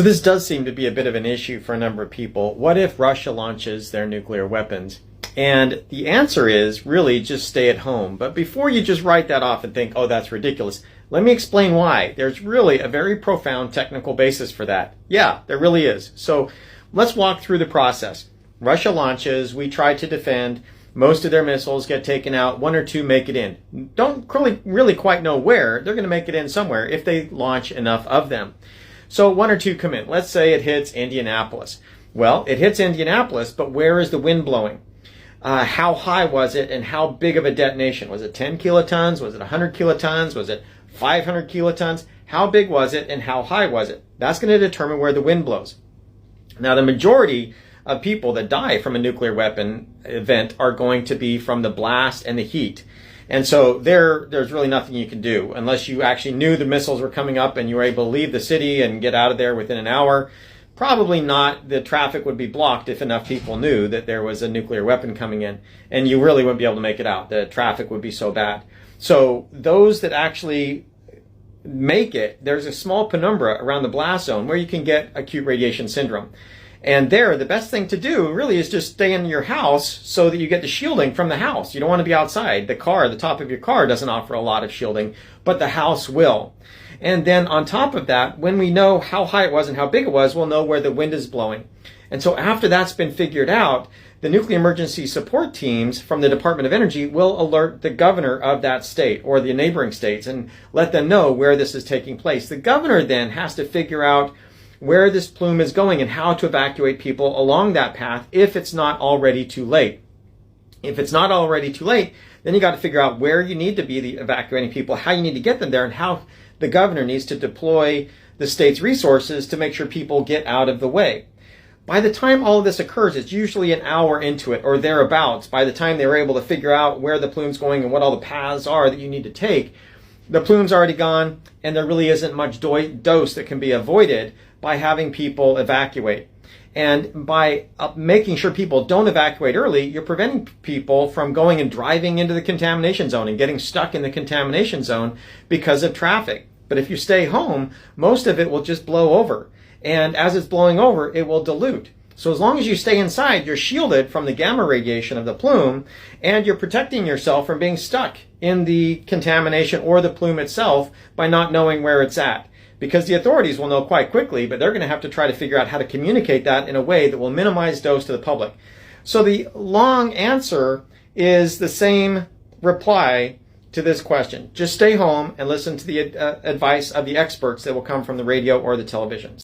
So this does seem to be a bit of an issue for a number of people. What if Russia launches their nuclear weapons? And the answer is really just stay at home. But before you just write that off and think, oh, that's ridiculous, let me explain why. There's really a very profound technical basis for that. Yeah, there really is. So let's walk through the process. Russia launches, we try to defend, most of their missiles get taken out, one or two make it in. Don't really quite know where, they're going to make it in somewhere if they launch enough of them. So one or two come in. Let's say it hits Indianapolis. Well, it hits Indianapolis, but where is the wind blowing? How high was it and how big of a detonation? Was it 10 kilotons? Was it 100 kilotons? Was it 500 kilotons? How big was it and how high was it? That's going to determine where the wind blows. Now, the majority of people that die from a nuclear weapon event are going to be from the blast and the heat. And so there's really nothing you can do unless you actually knew the missiles were coming up and you were able to leave the city and get out of there within an hour. Probably not. The traffic would be blocked if enough people knew that there was a nuclear weapon coming in, and you really wouldn't be able to make it out. The traffic would be so bad. So those that actually make it, there's a small penumbra around the blast zone where you can get acute radiation syndrome. And there, the best thing to do really is just stay in your house so that you get the shielding from the house. You don't want to be outside. The top of your car doesn't offer a lot of shielding, but the house will. And then on top of that, when we know how high it was and how big it was, we'll know where the wind is blowing. And so after that's been figured out, the nuclear emergency support teams from the Department of Energy will alert the governor of that state or the neighboring states and let them know where this is taking place. The governor then has to figure out where this plume is going and how to evacuate people along that path if it's not already too late. If it's not already too late, then you got to figure out where you need to be evacuating people, how you need to get them there, and how the governor needs to deploy the state's resources to make sure people get out of the way. By the time all of this occurs, it's usually an hour into it or thereabouts. By the time they were able to figure out where the plume's going and what all the paths are that you need to take, the plume's already gone, and there really isn't much dose that can be avoided by having people evacuate. And by making sure people don't evacuate early, you're preventing people from going and driving into the contamination zone and getting stuck in the contamination zone because of traffic. But if you stay home, most of it will just blow over. And as it's blowing over, it will dilute. So as long as you stay inside, you're shielded from the gamma radiation of the plume, and you're protecting yourself from being stuck in the contamination or the plume itself by not knowing where it's at. Because the authorities will know quite quickly, but they're going to have to try to figure out how to communicate that in a way that will minimize dose to the public. So the long answer is the same reply to this question. Just stay home and listen to the advice of the experts that will come from the radio or the television.